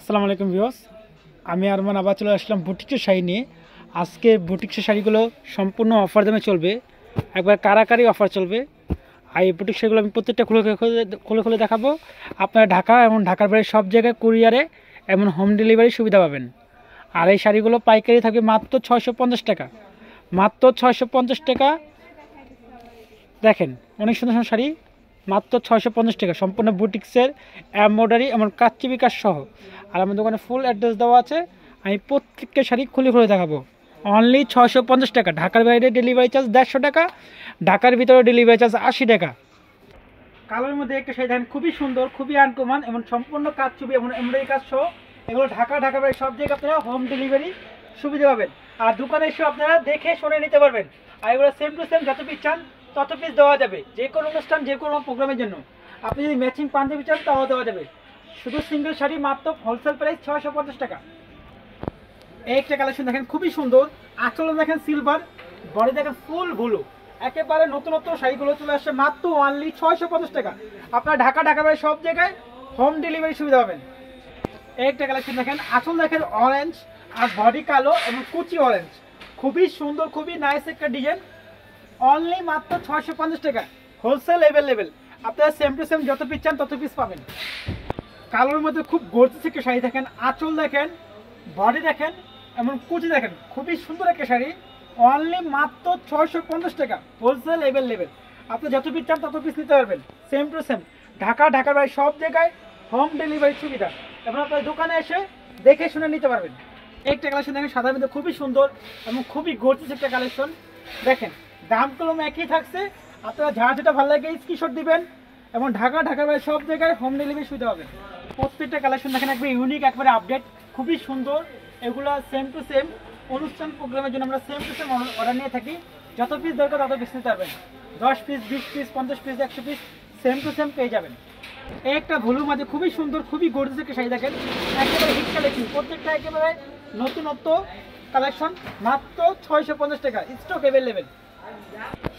আসসালামু আলাইকুম ভিউয়ার্স, আমি আরমান আবার চলে আসলাম বুটিক্সের শাড়ি নিয়ে। আজকে বুটিক্সের শাড়িগুলো সম্পূর্ণ অফার দামে চলবে, একবার কারাকারি অফার চলবে। আর এই বুটিক শাড়িগুলো আমি প্রত্যেকটা খুলে খুলে দেখাবো। আপনারা ঢাকা এবং ঢাকার বাইরে সব জায়গায় কুরিয়ারে এবং হোম ডেলিভারি সুবিধা পাবেন। আর এই শাড়িগুলো পাইকারি থাকবে মাত্র 650 টাকা, মাত্র 650 টাকা। দেখেন অনেক সুন্দর সুন্দর শাড়ি, মাত্র 650 টাকা, সম্পূর্ণ বুটিক্সের এমব্রয়ডারি এমন কাচ্চি কাজ সহ। আর আমার দোকানে ফুল অ্যাড্রেস দেওয়া আছে, আমি প্রত্যেকটা শাড়ি খুলে খুলে দেখাবো। অনলি 650 টাকা, ঢাকার বাইরে ডেলিভারি চার্জ 150 টাকা, ঢাকার ভিতরে ডেলিভারি চার্জ 80 টাকা। কালোর মধ্যে একটা শাড়ি দেখেন, খুবই সুন্দর, খুবই আনকমন এবং সম্পূর্ণ কাজ ছবি এবং এমব্রয়ডারি কাজ সহ। এগুলো ঢাকার বাইরে সব জায়গায় আপনারা হোম ডেলিভারি সুবিধা পাবেন। আর দোকানে এসে আপনারা দেখে শুনে নিতে পারবেন। আর এগুলো সেম টু সেম যত পিস চান তত পিস দেওয়া যাবে, যে কোনো অনুষ্ঠান যে কোনো প্রোগ্রামের জন্য। আপনি যদি ম্যাচিং পাঞ্জাবি চান তাও দেওয়া যাবে। শুধু সিঙ্গেল শাড়ি মাত্র হোলসেল প্রাইস 650 টাকা। একটা কালেকশন দেখেন, খুবই সুন্দর, আঁচলে দেখেন সিলভার, বডি দেখেন ফুল ব্লু, একেবারে নতুনত্ব শাড়িগুলো চলে আসছে মাত্র অনলি 650 টাকা। আপনার ঢাকা বাইরে সব জায়গায় হোম ডেলিভারি সুবিধা পাবেন। একটা কালেকশন দেখেন, আঁচল দেখেন অরেঞ্জ আর বডি কালো এবং কুচি অরেঞ্জ, খুবই সুন্দর, খুবই নাইস একটা ডিজাইন। অনলি মাত্র 650 টাকা, হোলসেল অ্যাভেলেবেল। আপনারা সেম টু সেম যত পিস চান তত পিস পাবেন। কালোর মধ্যে খুব গর্জিয়াস একটা শাড়ি দেখেন, আঁচল দেখেন, বডি দেখেন এবং কুচি দেখেন, খুবই সুন্দর একটা শাড়ি। অনলি মাত্র 650 টাকা, হোলসেল অ্যাভেলেবেল। আপনি যত পিস চান তত পিস নিতে পারবেন। সেম টু সেম ঢাকার বাইরে সব জায়গায় হোম ডেলিভারি সুবিধা, এবং আপনার দোকানে এসে দেখে শুনে নিতে পারবেন। একটা কালেকশন দেখেন, সাদার মধ্যে খুবই সুন্দর এবং খুবই গর্জিয়াস একটা কালেকশন। দেখেন দাম কলম একই থাকছে, আপনারা যার যেটা ভালো লাগে স্ক্রিনশট দিবেন এবং ঢাকার বাইরে সব জায়গায় হোম ডেলিভারি সুবিধা পাবেন। প্রত্যেকটা কালেকশন দেখেন একবার ইউনিক, একবারে আপডেট, খুবই সুন্দর। এগুলো সেম টু সেম অনুষ্ঠান প্রোগ্রামের জন্য আমরা সেম টু সেম অর্ডার নিয়ে থাকি। যত পিস দরকার তত পিস নিতে পারবেন। 10 piece, 20 piece, 50 piece, 100 piece same to same পেয়ে যাবেন। একটা ভুলুর মাঝে খুবই সুন্দর, খুবই গর্জিয়াস একটা শাড়ি দেখেন, একেবারে হিট কালেকশন, প্রত্যেকটা একেবারে নতুনত্ব কালেকশন, মাত্র 650 টাকা, স্টক অ্যাভেলেবেল।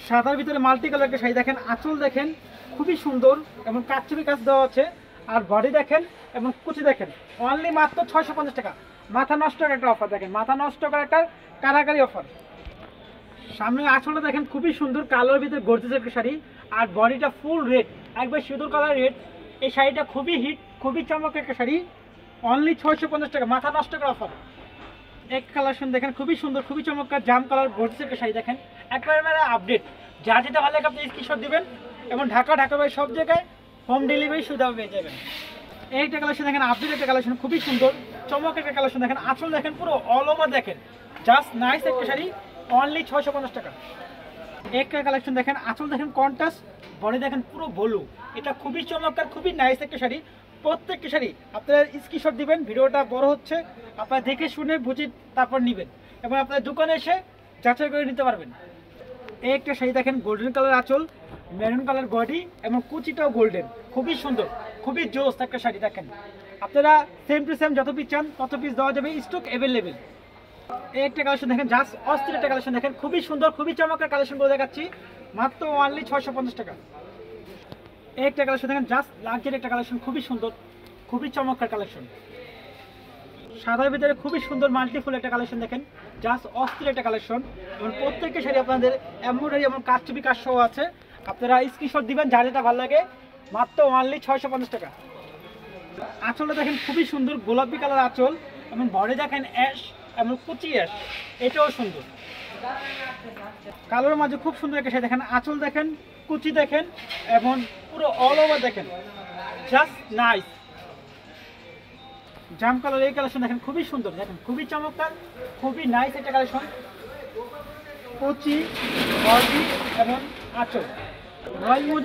সাদার ভিতরে মাল্টি কালার একটা শাড়ি দেখেন, আঁচল দেখেন খুবই সুন্দর এবং কাচ্চুরি কাজ দেওয়া আছে। আর বডি দেখেন এবং কুচি দেখেন, অনলি মাত্র 650 টাকা। মাথা নষ্ট করার একটা অফার দেখেন, মাথা নষ্ট করার একটা কারাকারি অফার। সামনে আঁচলটা দেখেন খুবই সুন্দর, কালোর ভিতরে গর্জিয়াস একটা শাড়ি, আর বডিটা ফুল রেড, একবার সিঁদুর কালার রেড। এই শাড়িটা খুবই হিট, খুবই চমক একটা শাড়ি, অনলি 650 টাকা, মাথা নষ্ট করা অফার। এক কালেকশন দেখেন, খুবই সুন্দর, খুবই চমৎকার, জাম কালার গর্জিয়াস একটা শাড়ি দেখেন, একবারে মানে আপডেট। যার যেটা ভালো লাগে আপনি স্ক্রিনশট দিবেন এবং ঢাকা বাইরে সব জায়গায় হোম ডেলিভারি সুবিধা পেয়ে যাবেন। এইটা কালেকশন দেখেন, আপডেট একটা কালেকশন, খুবই সুন্দর চমক একটা কালেকশন দেখেন, আঁচল দেখেন পুরো অল ওভার দেখেন, জাস্ট নাইস একটা শাড়ি, অনলি 650 টাকা। একটা কালেকশন দেখেন, আঁচল দেখেন কন্ট্রাস্ট, বডি দেখেন পুরো ব্লু, এটা খুবই চমৎকার, খুবই নাইস একটা শাড়ি। প্রত্যেকটা শাড়ি আপনারা স্ক্রিনশট দিবেন, ভিডিওটা বড় হচ্ছে, আপনারা দেখে শুনে বুঝে তারপর নেবেন এবং আপনার দোকানে এসে যাচাই করে নিতে পারবেন। এই একটা শাড়ি দেখেন, গোল্ডেন কালার আঁচল, মেরুন কালার বডি এবং কুচিটাও গোল্ডেন, খুবই সুন্দর, খুবই জোস একটা শাড়ি দেখেন। আপনারা সেম টু সেম যত পিস চান তত পিস দেওয়া যাবে, স্টক অ্যাভেলেবেল। এই একটা কালেকশন দেখেন, জাস্ট অস্থির একটা কালেকশন দেখেন, খুবই সুন্দর, খুবই চমৎকার কালেকশনগুলো দেখাচ্ছি, মাত্র অনলি 650 টাকা। এই একটা কালেকশন দেখেন, জাস্ট লাক্সারি একটা কালেকশন, খুবই সুন্দর, খুবই চমৎকার কালেকশন। সাদার ভিতরে খুবই সুন্দর মাল্টিফুল একটা কালেকশন দেখেন, জাস্ট অস্থির একটা কালেকশন এবং প্রত্যেকটা শাড়ি আপনাদের এমব্রয়ডারি এবং কারচুপি কাজ সহ আছে। আপনারা স্ক্রিনশট দিবেন যার যেটা ভালো লাগে, মাত্র অনলি 650 টাকা। আঁচলটা দেখেন খুবই সুন্দর, গোলাপি কালার আঁচল এবং বডি দেখেন অ্যাশ এবং কুচি অ্যাশ, এটাও সুন্দর। কালোর মাঝে খুব সুন্দর একটা শাড়ি দেখেন, আঁচল দেখেন, কুচি দেখেন এবং পুরো অল ওভার দেখেন, জাস্ট নাইস। জাম কালার এই কালেকশন দেখেন, খুবই সুন্দর দেখেন, খুবই চমৎকার, খুবই নাইস একটা কালেকশন। কুচি, বডি এবং আঁচল, রয়্যাল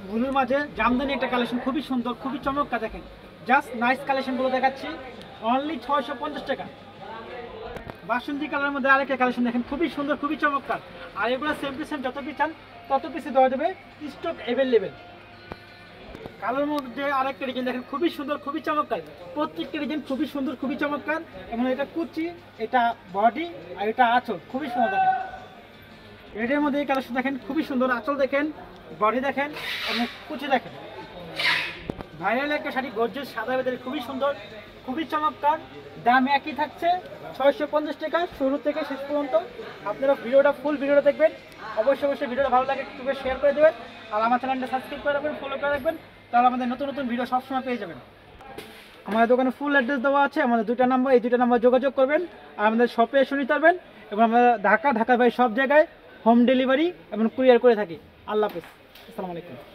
ব্লুর মাঝে জামদানি একটা কালেকশন, খুবই সুন্দর, খুবই চমৎকার দেখেন, জাস্ট নাইস কালেকশনগুলো দেখাচ্ছি, অনলি 650 টাকা। বাসন্তী কালারের মধ্যে আরেকটা কালেকশন দেখেন, খুবই সুন্দর, খুবই চমৎকার। আর এগুলো সেম টু সেম যত পিস চান তত পিসে দেওয়া যাবে, স্টক অ্যাভেলেবেল। কালোর মধ্যে আরেকটা ডিজাইন দেখেন, খুবই সুন্দর, খুবই চমৎকার, প্রত্যেকটা ডিজাইন খুবই সুন্দর, খুবই চমৎকার এবং এটা কুচি, এটা বডি আর এটা আঁচল, খুবই সুন্দর দেখেন। রেডের মধ্যে এই কালেকশন দেখেন, খুবই সুন্দর, আঁচল দেখেন, বডি দেখেন এবং কুচি দেখেন, ভাইরাল একটা শাড়ি, গর্জিয়াস সাদা বেদের, খুবই সুন্দর, খুবই চমৎকার। দাম একই থাকছে 650 টাকা শুরু থেকে শেষ পর্যন্ত। আপনারা ভিডিওটা ফুল ভিডিওটা দেখবেন, অবশ্যই ভিডিওটা ভালো লাগে একটু শেয়ার করে দেবেন, আর আমার চ্যানেলটা সাবস্ক্রাইব করে রাখবেন, ফলো করে রাখবেন, তাহলে আমাদের নতুন নতুন ভিডিও সবসময় পেয়ে যাবেন। আমাদের দোকানে ফুল অ্যাড্রেস দেওয়া আছে, আমাদের দুইটা নাম্বার, এই দুইটা নাম্বার যোগাযোগ করবেন আর আমাদের শপে এসে নিতে পারবেন। এবং আমরা ঢাকা বাইরে সব জায়গায় হোম ডেলিভারি এবং কুরিয়ার করে থাকি। আল্লাহ হাফেজ, আসসালামু আলাইকুম।